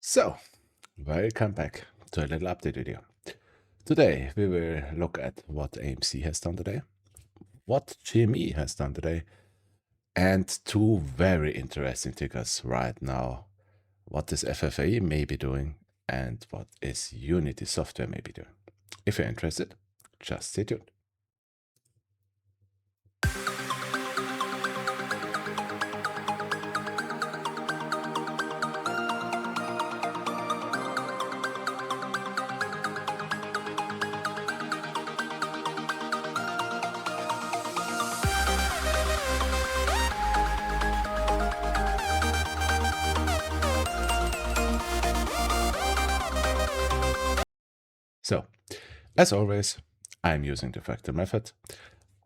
So, welcome back to a little update video. Today we will look at what AMC has done today, what GME has done today, and two very interesting tickers right now. What is FFAI may be doing and what is Unity Software may be doing. If you're interested, just stay tuned. So, as always, I'm using the Fractal Method.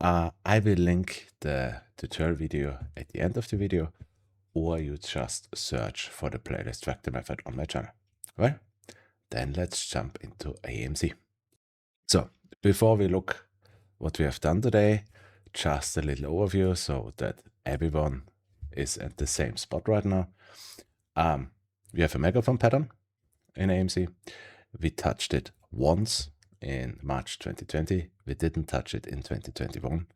I will link the tutorial video at the end of the video, or you just search for the playlist Fractal Method on my channel. Right? Then let's jump into AMC. So, before we look what we have done today, just a little overview so that everyone is at the same spot right now. We have a megaphone pattern in AMC. We touched it once in March 2020. We didn't touch it in 2021.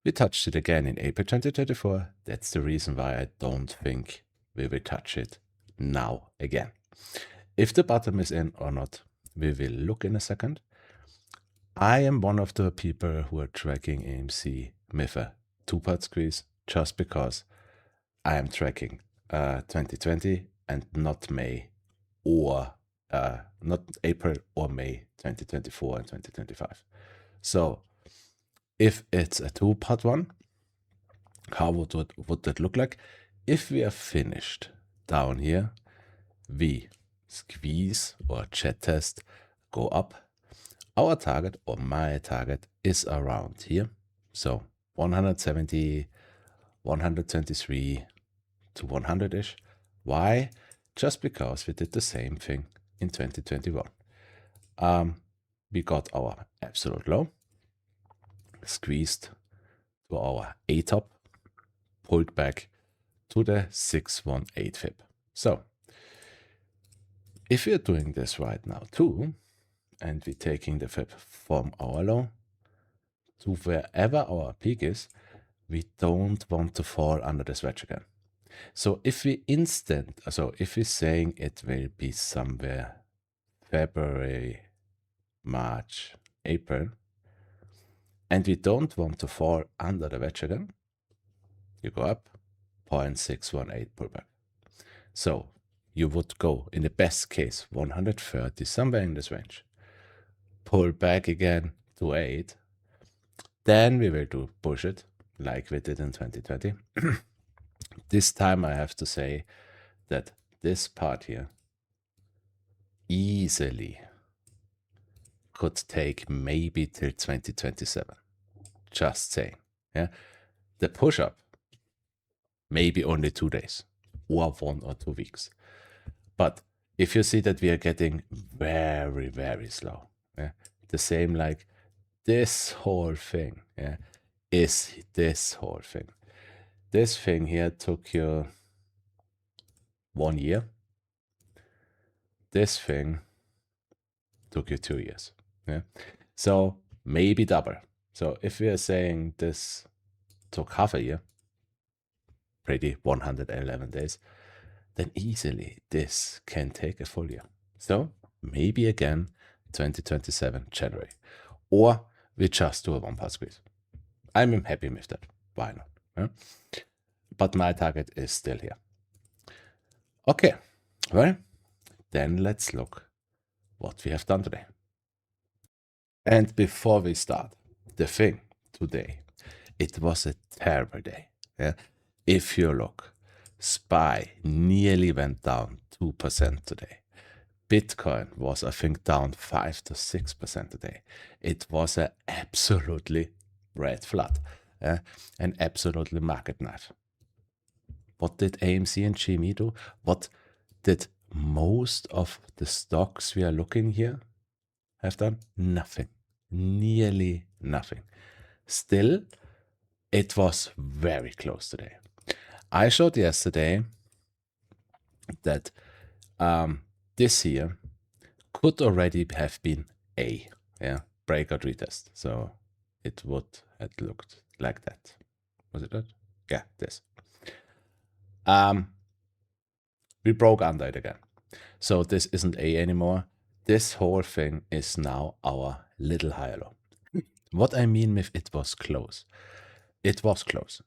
We touched it again in April 2024. That's the reason why I don't think we will touch it now again. If the bottom is in or not, we will look in a second. I am one of the people who are tracking AMC with a two-part squeeze just because I am tracking 2020 and not May or not April or May 2024 and 2025. So if it's a two-part one, how would that look like? If we are finished down here, we squeeze or chat test, go up. Our target or my target is around here. So 170, 123 to 100-ish. Why? Just because we did the same thing in 2021. We got our absolute low, squeezed to our A top, pulled back to the 618 fib. So if we're doing this right now too, and we're taking the fib from our low to wherever our peak is, we don't want to fall under this wedge again. So if if we're saying it will be somewhere February, March, April, and we don't want to fall under the wedge again, you go up 0.618 pullback. So you would go, in the best case, 130, somewhere in this range. Pull back again to 8. Then we will push it like we did in 2020. This time I have to say that this part here easily could take maybe till 2027. Just saying. Yeah. The push-up, maybe only 2 days or 1 or 2 weeks. But if you see that we are getting very, very slow, yeah, the same like this whole thing, yeah, is this whole thing. This thing here took you 1 year. This thing took you 2 years. Yeah. So maybe double. So if we are saying this took half a year, pretty 111 days, then easily this can take a full year. So maybe again 2027 January, or we just do a one-part squeeze. I'm happy with that. Why not? Yeah? But my target is still here. Okay, well, then let's look what we have done today. And before we start, the thing today, it was a terrible day. Yeah? If you look, SPY nearly went down 2% today. Bitcoin was, I think, down 5 to 6% today. It was an absolutely red flood, an absolutely market knife. What did AMC and GME do? What did most of the stocks we are looking here have done? Nothing. Nearly nothing. Still, it was very close today. I showed yesterday that This here could already have been A, yeah, breakout retest. So it would have looked like that. Was it that? Yeah, this. We broke under it again. So this isn't A anymore. This whole thing is now our little higher low. What I mean with it was close. It was close.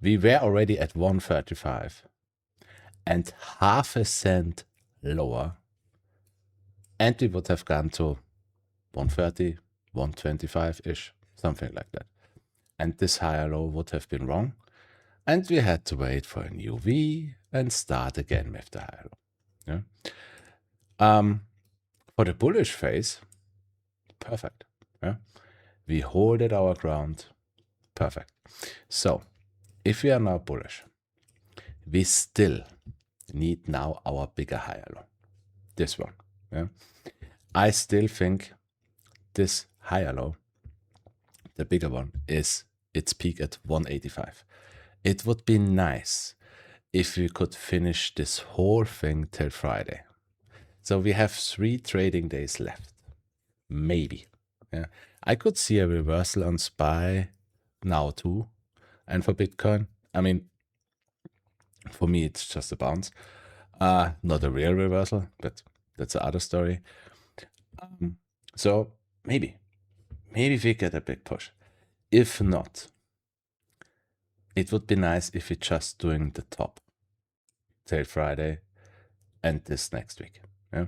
We were already at 135 and half a cent lower, and we would have gone to 130, 125-ish, something like that. And this higher low would have been wrong, and we had to wait for a new V and start again with the higher low. Yeah? For the bullish phase, perfect. Yeah? We holded our ground, perfect. So if we are now bullish, we still need now our bigger higher low, this one. Yeah? I still think this higher low, the bigger one, is its peak at 185. It would be nice if we could finish this whole thing till Friday. So we have 3 trading days left, maybe. Yeah. I could see a reversal on SPY now too. And for Bitcoin, I mean, for me, it's just a bounce. Not a real reversal, but that's the other story. So maybe we get a big push. If not, it would be nice if we just doing the top till Friday and this next week. Yeah.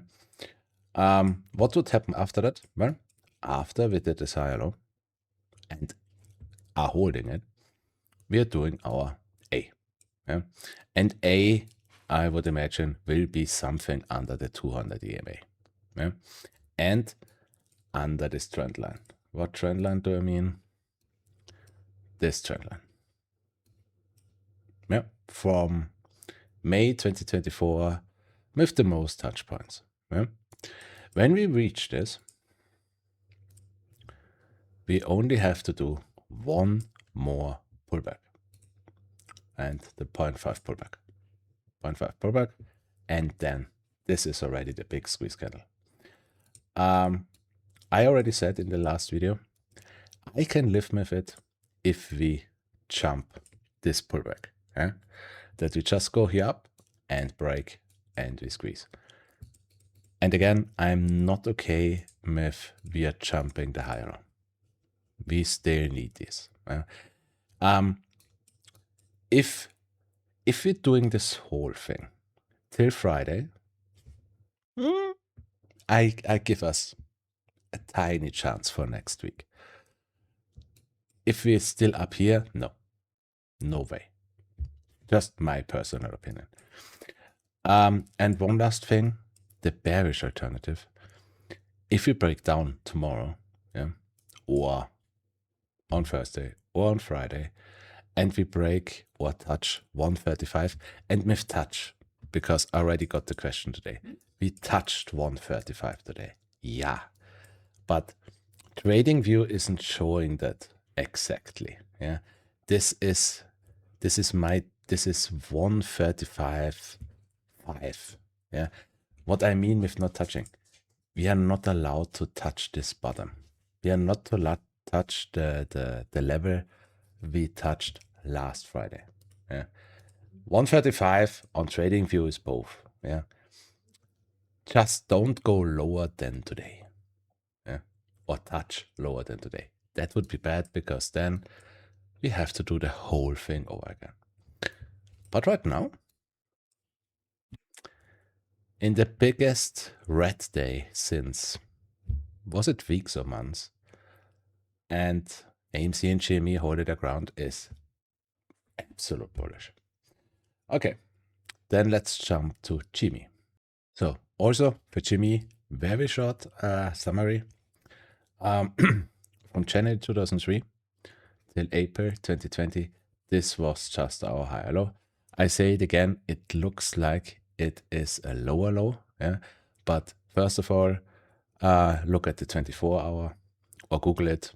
What would happen after that? Well, after we did this higher low and are holding it, we are doing our A. Yeah? And A, I would imagine, will be something under the 200 EMA. Yeah? And under this trend line. What trend line do I mean? This trend line. Yeah, from May 2024 with the most touch points. Yeah? When we reach this, we only have to do one more pullback. And the 0.5 pullback. 0.5 pullback. And then this is already the big squeeze candle. I already said in the last video, I can live with it if we jump this pullback. Yeah? That we just go here up and break and we squeeze. And again, I'm not okay with we are jumping the higher low. We still need this. If we're doing this whole thing till Friday, I give us a tiny chance for next week. If we're still up here, no way. Just my personal opinion. And one last thing, the bearish alternative. If we break down tomorrow, yeah, or on Thursday or on Friday, and we break or touch 135, and with touch, because I already got the question today, we touched 135 today. Yeah, but TradingView isn't showing that exactly. Yeah, this is 135.5. Yeah, what I mean with not touching, we are not allowed to touch this bottom. We are not allowed to touch the level we touched last Friday. Yeah, 135 on TradingView is both. Yeah, just don't go lower than today. Yeah, or touch lower than today. That would be bad because then we have to do the whole thing over again. But right now, in the biggest red day since, was it weeks or months, and AMC and GME holding their ground is absolute bullish. Okay, then let's jump to GME. So also for GME, very short summary. From January 2003 till April 2020, this was just our higher low. I say it again, it looks like it is a lower low. Yeah, but first of all, look at the 24-hour or Google it.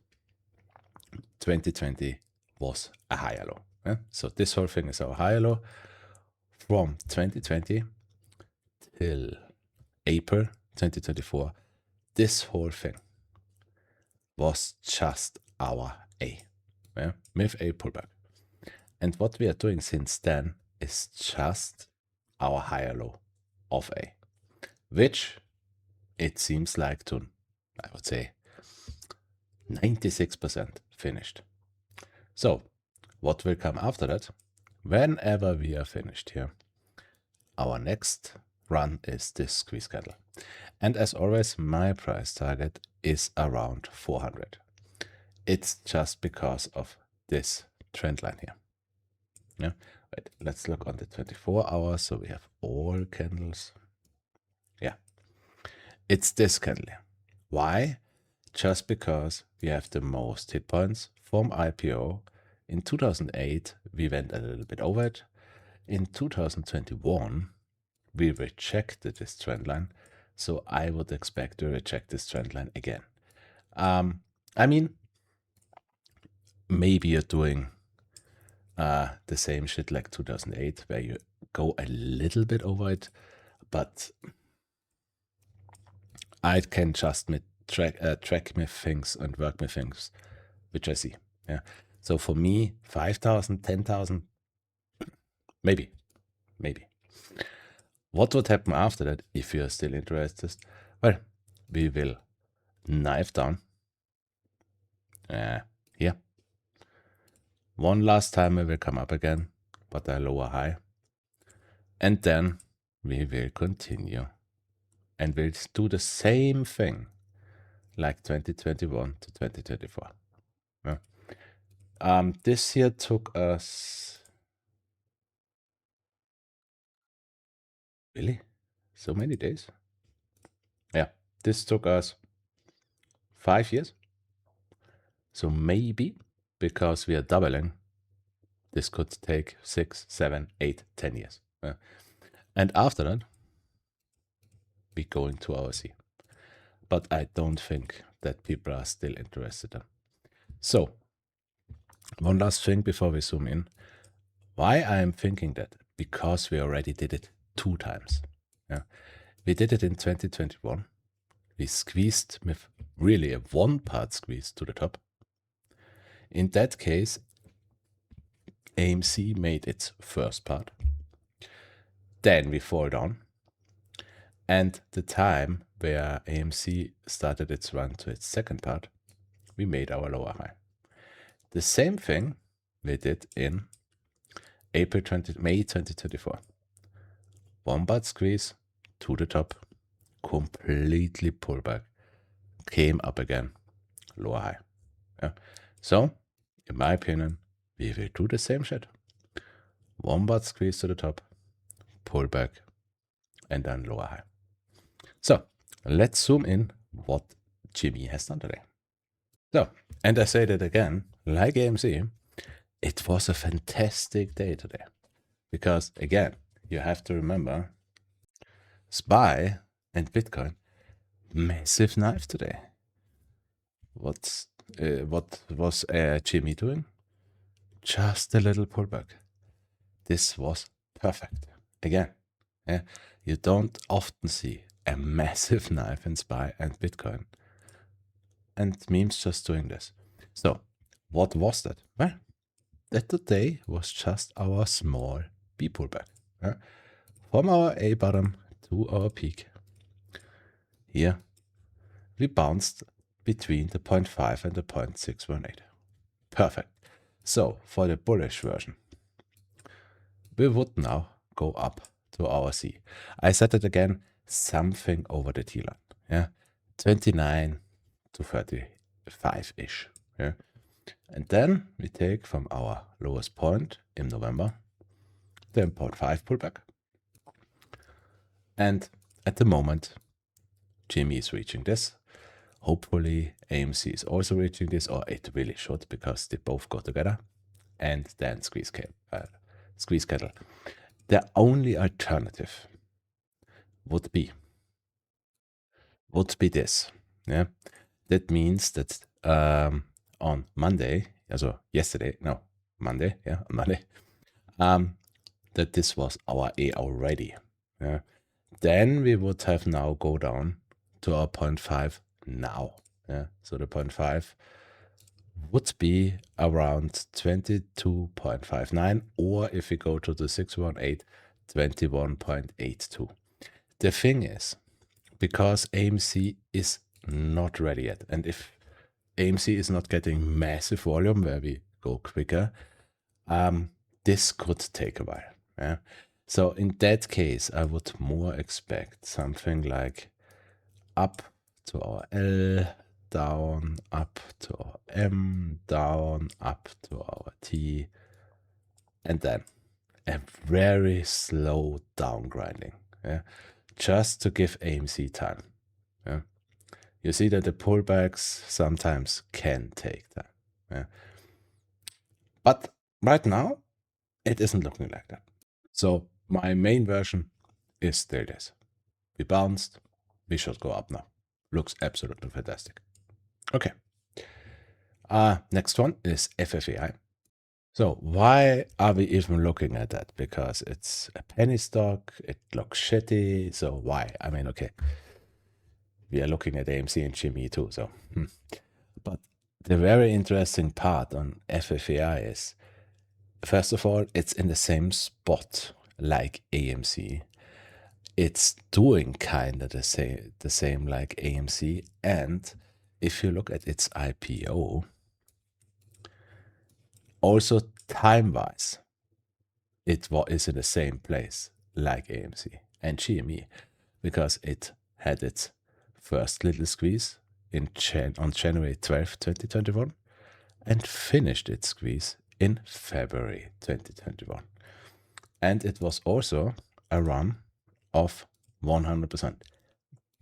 2020 was a higher low. Yeah? So this whole thing is our higher low from 2020 until April 2024, this whole thing was just our A, yeah? With a pullback. And what we are doing since then is just our higher low of A, which it seems like to, I would say, 96% finished. So what will come after that? Whenever we are finished here, our next run is this squeeze candle. And as always, my price target is around 400. It's just because of this trend line here. Yeah. Wait, let's look on the 24 hours. So we have all candles. Yeah. It's this candle here. Why? Just because we have the most hit points from IPO. In 2008, we went a little bit over it. In 2021, we rejected this trend line. So I would expect to reject this trend line again. I mean, maybe you're doing the same shit like 2008, where you go a little bit over it, but I can just track my things and work my things, which I see. Yeah. So for me, 5,000, 10,000, maybe. What would happen after that if you're still interested? Well, we will knife down here. One last time we will come up again, but a lower high. And then we will continue. And we'll do the same thing like 2021 to 2024. Yeah. This year took us... Really? So many days? Yeah, this took us 5 years. So maybe, because we are doubling, this could take 6, 7, 8, 10 years. Yeah. And after that, we go into our C. But I don't think that people are still interested in. So, one last thing before we zoom in. Why I am thinking that? Because we already did it 2 times. Yeah. We did it in 2021. We squeezed with really a 1-part squeeze to the top. In that case, AMC made its first part. Then we fall down. And the time where AMC started its run to its second part, we made our lower high. The same thing we did in May 2024. 1-part squeeze to the top, completely pullback, came up again, lower high. Yeah. So, in my opinion, we will do the same shit. 1-part squeeze to the top, pullback, and then lower high. So, let's zoom in what GME has done today. So, and I say that again, like AMC, it was a fantastic day today. Because again, you have to remember, SPY and Bitcoin, massive knife today. What was GME doing? Just a little pullback. This was perfect. Again, yeah, you don't often see a massive knife in SPY and Bitcoin. And memes just doing this. So, what was that? Well, that today was just our small B pullback. Yeah? From our A bottom to our peak. Here, we bounced between the 0.5 and the 0.618. Perfect. So, for the bullish version, we would now go up to our C. I said it again, something over the T line. Yeah, 29 to 35-ish. Yeah. And then we take from our lowest point in November, the 0.5 pullback. And at the moment, GME is reaching this. Hopefully AMC is also reaching this, or it really should, because they both go together. And then squeeze candle. The only alternative would be this. Yeah, that means that on Monday, also yesterday, no, Monday, yeah, on Monday, that this was our A already. Yeah, then we would have now go down to our 0.5 now. Yeah, so the 0.5 would be around 22.59, or if we go to the 618, 21.82. The thing is, because AMC is not ready yet, and if AMC is not getting massive volume where we go quicker, this could take a while. Yeah? So in that case, I would more expect something like up to our L, down, up to our M, down, up to our T, and then a very slow down grinding, yeah? Just to give AMC time. Yeah? You see that the pullbacks sometimes can take time. Yeah? But right now, it isn't looking like that. So my main version is still this. We bounced, we should go up now. Looks absolutely fantastic. Okay. Next one is FFAI. So why are we even looking at that? Because it's a penny stock, it looks shitty, so why? I mean, okay, we are looking at AMC and GME too, so. But the very interesting part on FFAI is, first of all, it's in the same spot like AMC. It's doing kind of the same like AMC, and if you look at its IPO, also time-wise, it is in the same place like AMC and GME, because it had its first little squeeze on January 12, 2021, and finished its squeeze in February 2021. And it was also a run of 100%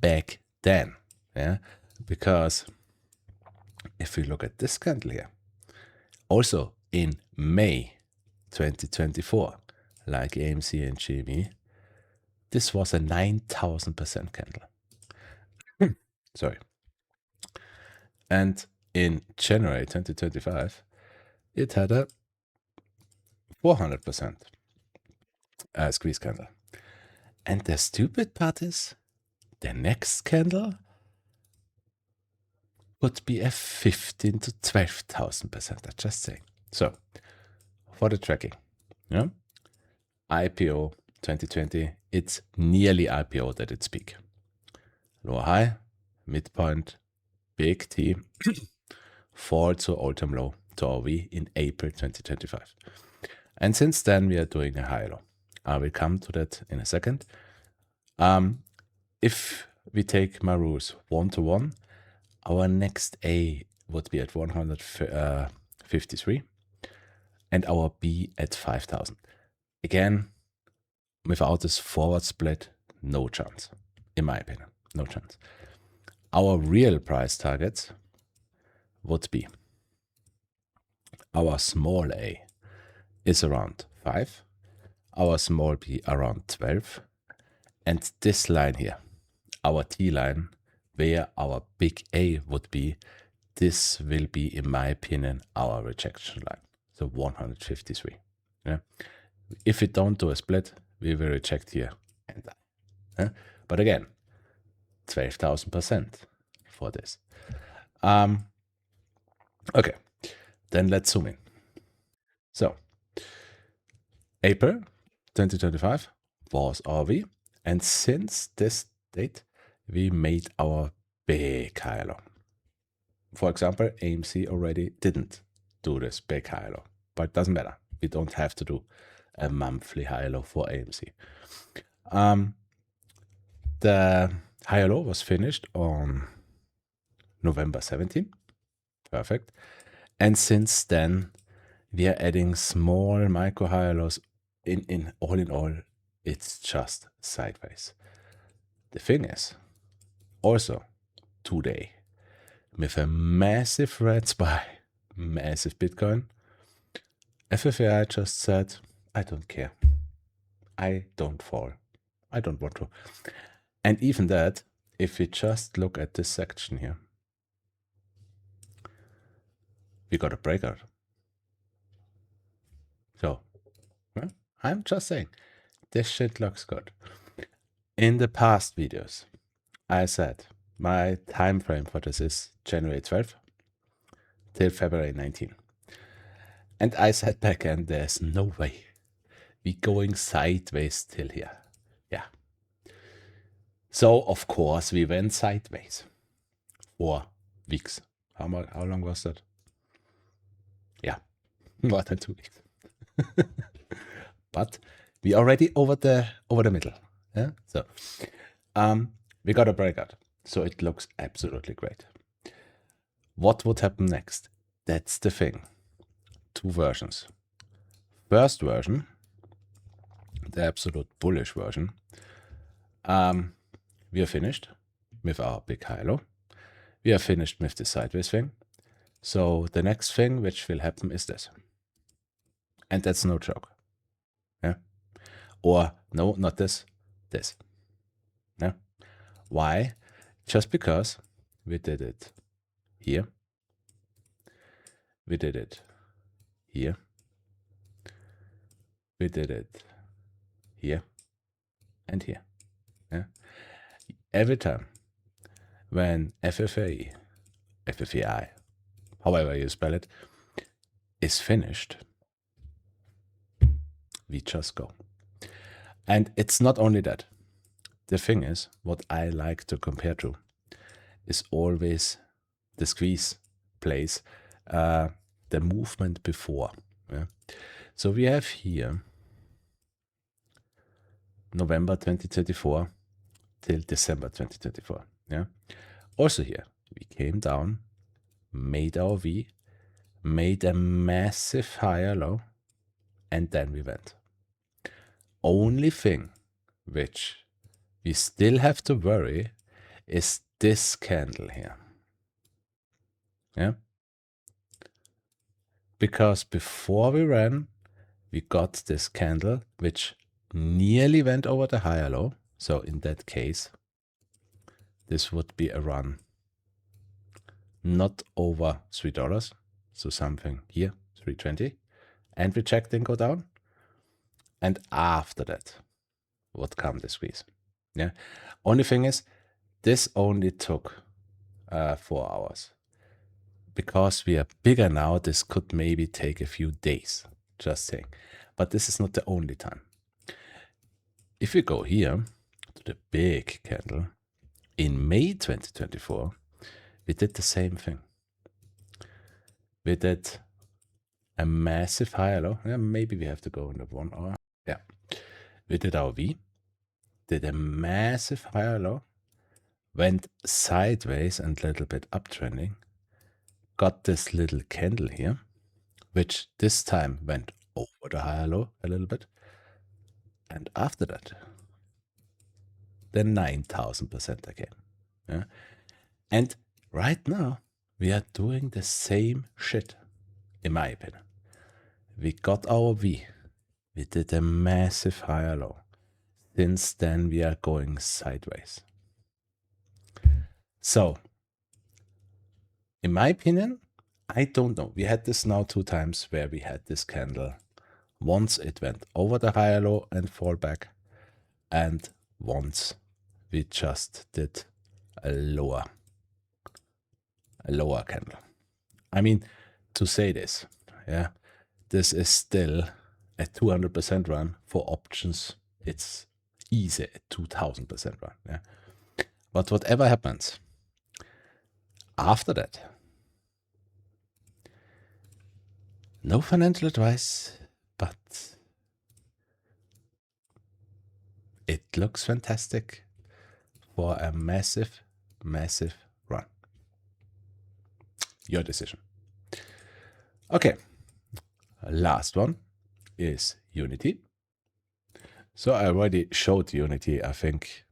back then, yeah, because if we look at this candle here, also in May 2024, like AMC and GME, this was a 9,000% candle. Sorry. And in January 2025, it had a 400% squeeze candle. And the stupid part is, the next candle would be a 15 to 12,000%. I'm just saying. So, for the tracking, yeah, IPO 2020, it's nearly IPO at its peak. Lower high, midpoint, big T, fall to all-time low to RV in April 2025. And since then, we are doing a high low. I will come to that in a second. If we take my rules 1 to 1, our next A would be at 153 and our B at 5,000. Again, without this forward split, no chance. In my opinion, no chance. Our real price targets would be, our small A is around 5, our small B around 12, and this line here, our T line, where our big A would be, this will be, in my opinion, our rejection line. So 153. Yeah. If we don't do a split, we will reject here and die. Yeah? But again, 12,000% for this. Okay, then let's zoom in. So, April 2025 was our V, and since this date, we made our big high low. For example, AMC already didn't do this big high low, but it doesn't matter. We don't have to do a monthly high low for AMC. The high low was finished on November 17. Perfect. And since then, we are adding small micro high lows. In all, it's just sideways. The thing is, also today, with a massive red SPY, massive Bitcoin, FFAI just said, I don't care. I don't fall. I don't want to. And even that, if we just look at this section here, we got a breakout. So, well, I'm just saying, this shit looks good. In the past videos, I said my time frame for this is January 12th till February 19. And I said back then, there's no way we're going sideways till here. Yeah. So, of course, we went sideways for weeks. How long was that? Yeah, more than 2 weeks. But we already over the middle. Yeah. So we got a breakout. So it looks absolutely great. What would happen next? That's the thing. 2 versions. First version, the absolute bullish version. We are finished with our big high-low. We are finished with the sideways thing. So the next thing which will happen is this. And that's no joke. Yeah. Or no, not this, this. Yeah. Why? Just because we did it here. We did it here. We did it here and here. Yeah. Every time when FFAI, however you spell it, is finished, we just go. And it's not only that. The thing is, what I like to compare to is always the squeeze plays, the movement before. Yeah? So we have here November 2024 till December 2024. Yeah. Also here, we came down, made our V, made a massive higher low, and then we went. Only thing which we still have to worry is this candle here. Yeah. Because before we ran, we got this candle which nearly went over the higher low. So in that case, this would be a run not over $3. So something here, 320, and we checked and go down. And after that would come the squeeze. Yeah. Only thing is, this only took 4 hours. Because we are bigger now, this could maybe take a few days, just saying. But this is not the only time. If we go here to the big candle, in May 2024, we did the same thing. We did a massive higher low. Yeah, maybe we have to go in the 1 hour. Yeah. We did our V, did a massive higher low, went sideways and a little bit uptrending, got this little candle here, which this time went over the higher low a little bit. And after that, then 9,000% again. Yeah? And right now, we are doing the same shit, in my opinion. We got our V. We did a massive higher low. Since then, we are going sideways. So, in my opinion, I don't know. We had this now 2 times where we had this candle. Once it went over the higher low and fall back. And once we just did a lower candle. I mean, to say this, yeah, this is still a 200% run. For options, it's easy a 2000% run. Yeah. But whatever happens after that, no financial advice, but it looks fantastic for a massive, massive run. Your decision. Okay, last one is Unity. So I already showed Unity, I think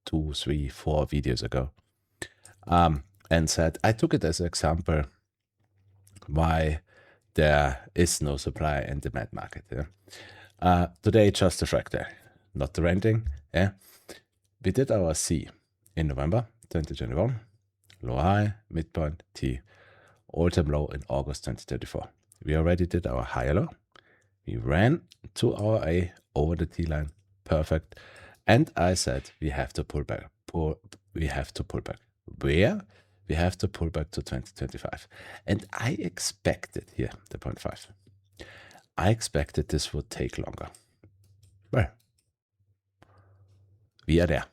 2, 3, 4 videos ago, and said I took it as an example why there is no supply and demand market. Yeah? Today just the fractal, not the renting. Yeah? We did our C in November 2021, low high, midpoint, T, all-time low in August 2024. We already did our higher low. We ran to our A over the T line, perfect. And I said we have to pull back. We have to pull back. Where? We have to pull back to 2025. And I expected here, the 0.5. I expected this would take longer. Well, we are there.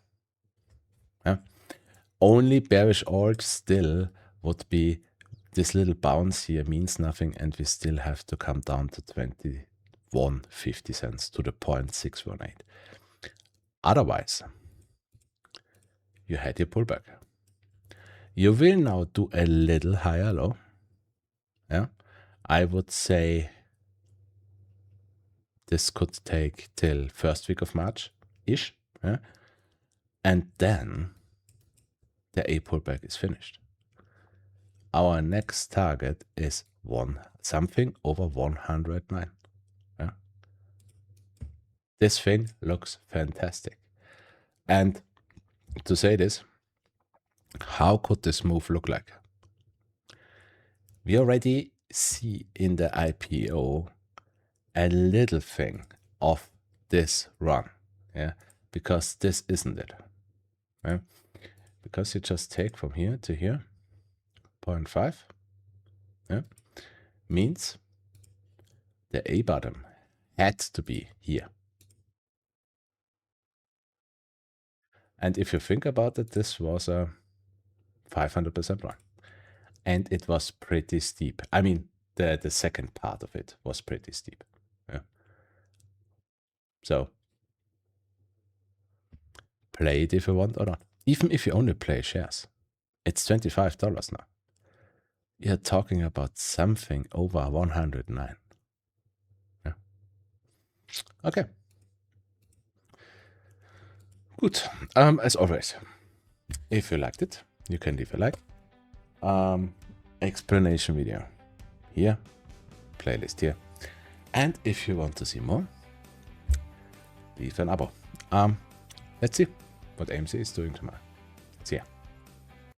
Yeah. Only bearish alt still would be this little bounce here means nothing, and we still have to come down to 21.50 cents to the 0.618. Otherwise, you had your pullback. You will now do a little higher low. Yeah, I would say this could take till first week of March-ish. Yeah? And then the A pullback is finished. Our next target is something over 109. Yeah? This thing looks fantastic. And to say this, how could this move look like? We already see in the IPO a little thing of this run, yeah, because this isn't it. Yeah? Because you just take from here to here, 0.5, yeah, means the A bottom had to be here. And if you think about it, this was a 500% run. And it was pretty steep. I mean, the second part of it was pretty steep. Yeah. So play it if you want or not. Even if you only play shares, it's $25 now. You're talking about something over 109. Yeah. Okay. Good. As always, if you liked it, you can leave a like. Explanation video here, playlist here. And if you want to see more, leave an abo. Let's see what AMC is doing tomorrow. See ya.